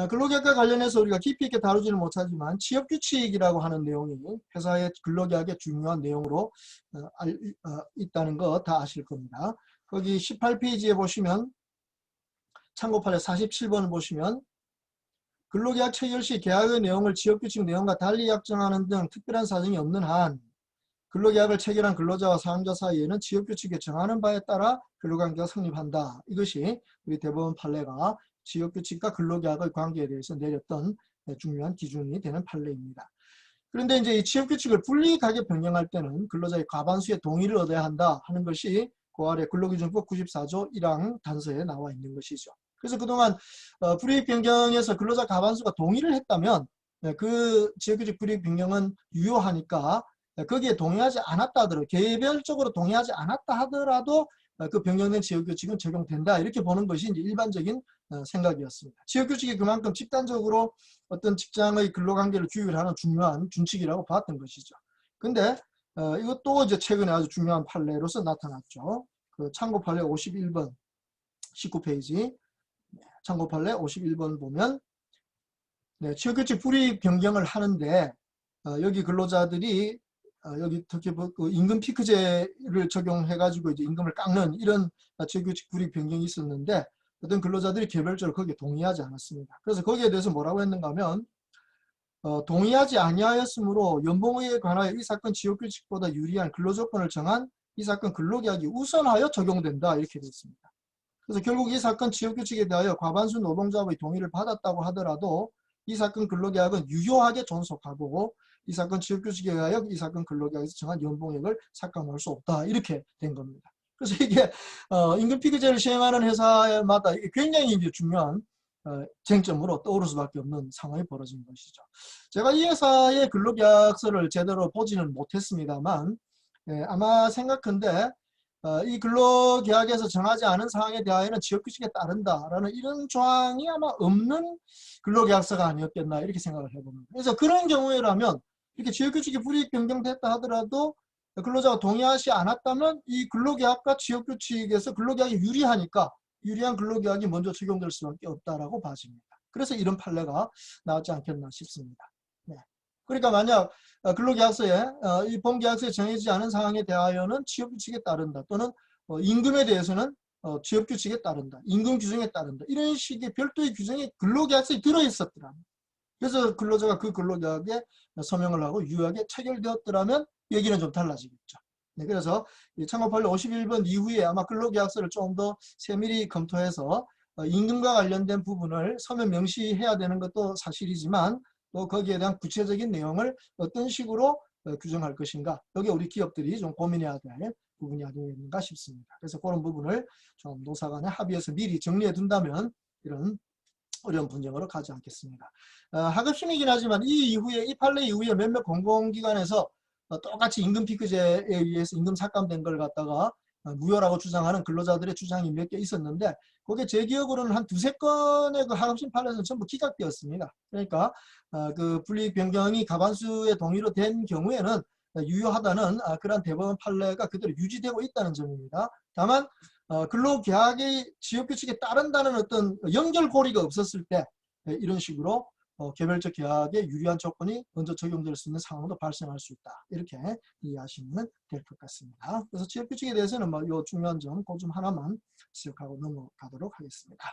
근로계약과 관련해서 우리가 깊이 있게 다루지는 못하지만 취업규칙이라고 하는 내용이 회사의 근로계약의 중요한 내용으로 있다는 거 다 아실 겁니다. 거기 18페이지에 보시면 참고판에 47번을 보시면 근로계약 체결 시 계약의 내용을 취업규칙 내용과 달리 약정하는 등 특별한 사정이 없는 한 근로계약을 체결한 근로자와 사용자 사이에는 취업규칙에 정하는 바에 따라 근로관계가 성립한다. 이것이 우리 대법원 판례가 취업규칙과 근로계약의 관계에 대해서 내렸던 중요한 기준이 되는 판례입니다. 그런데 이제 이 취업규칙을 불이익하게 변경할 때는 근로자의 과반수의 동의를 얻어야 한다 하는 것이 그 아래 근로기준법 94조 1항 단서에 나와 있는 것이죠. 그래서 그동안 불이익 변경에서 근로자 과반수가 동의를 했다면 그 취업규칙 불이익 변경은 유효하니까 거기에 동의하지 않았다 하더라도 개별적으로 동의하지 않았다 하더라도 그 변경된 취업규칙은 적용된다 이렇게 보는 것이 이제 일반적인 생각이었습니다. 취업규칙이 그만큼 집단적으로 어떤 직장의 근로관계를 규율하는 중요한 준칙이라고 봤던 것이죠. 근데 이것도 이제 최근에 아주 중요한 판례로서 나타났죠. 그 참고 판례 51번 19페이지 참고 판례 51번 보면 취업규칙 불이익 변경을 하는데 여기 근로자들이 여기 특히 그 임금 피크제를 적용해가지고 이제 임금을 깎는 이런 취업규칙 불이익 변경이 있었는데 어떤 근로자들이 개별적으로 거기에 동의하지 않았습니다. 그래서 거기에 대해서 뭐라고 했는가 하면 동의하지 아니하였으므로 연봉에 관하여 이 사건 취업규칙보다 유리한 근로조건을 정한 이 사건 근로계약이 우선하여 적용된다 이렇게 되어 있습니다. 그래서 결국 이 사건 취업규칙에 대하여 과반수 노동조합의 동의를 받았다고 하더라도 이 사건 근로계약은 유효하게 존속하고 이 사건 취업규칙에 의하여 이 사건 근로계약에서 정한 연봉액을 삭감할 수 없다 이렇게 된 겁니다. 그래서 이게 임금피크제를 시행하는 회사마다 굉장히 이제 중요한 쟁점으로 떠오를 수밖에 없는 상황이 벌어진 것이죠. 제가 이 회사의 근로계약서를 제대로 보지는 못했습니다만 아마 생각한데 이 근로계약에서 정하지 않은 사항에 대하여는 취업규칙에 따른다라는 이런 조항이 아마 없는 근로계약서가 아니었겠나 이렇게 생각을 해봅니다. 그래서 그런 경우에라면 이렇게 취업규칙이 불이익 변경됐다 하더라도 근로자가 동의하지 않았다면 이 근로계약과 취업규칙에서 근로계약이 유리하니까 유리한 근로계약이 먼저 적용될 수밖에 없다라고 봐집니다. 그래서 이런 판례가 나왔지 않겠나 싶습니다. 네. 그러니까 만약 근로계약서에 이 본계약서에 정해지지 않은 사항에 대하여는 취업규칙에 따른다 또는 임금에 대해서는 취업규칙에 따른다 임금 규정에 따른다 이런 식의 별도의 규정이 근로계약서에 들어있었더라. 그래서 근로자가 그 근로계약에 서명을 하고 유효하게 체결되었더라면 얘기는 좀 달라지겠죠. 네, 그래서 참고 판례 51번 이후에 아마 근로계약서를 좀 더 세밀히 검토해서 임금과 관련된 부분을 서면 명시해야 되는 것도 사실이지만 또 거기에 대한 구체적인 내용을 어떤 식으로 규정할 것인가 여기 우리 기업들이 좀 고민해야 될 부분이 아닌가 싶습니다. 그래서 그런 부분을 좀 노사 간에 합의해서 미리 정리해 둔다면 이런 어려운 분쟁으로 가지 않겠습니다. 하급심이긴 하지만 이 이후에 이 판례 이후에 몇몇 공공기관에서 똑같이 임금 피크제에 의해서 임금 삭감된 걸 갖다가 무효라고 주장하는 근로자들의 주장이 몇 개 있었는데 그게 제 기억으로는 한 두세 건의 그 하급심 판례는 전부 기각되었습니다. 그러니까 그 분리 변경이 과반수의 동의로 된 경우에는 유효하다는 그런 대법원 판례가 그대로 유지되고 있다는 점입니다. 다만 근로계약의 지역규칙에 따른다는 어떤 연결고리가 없었을 때 이런 식으로 개별적 계약에 유리한 조건이 먼저 적용될 수 있는 상황도 발생할 수 있다. 이렇게 이해하시면 될 것 같습니다. 그래서 지역규칙에 대해서는 이 중요한 점, 그 점 하나만 지적하고 넘어가도록 하겠습니다.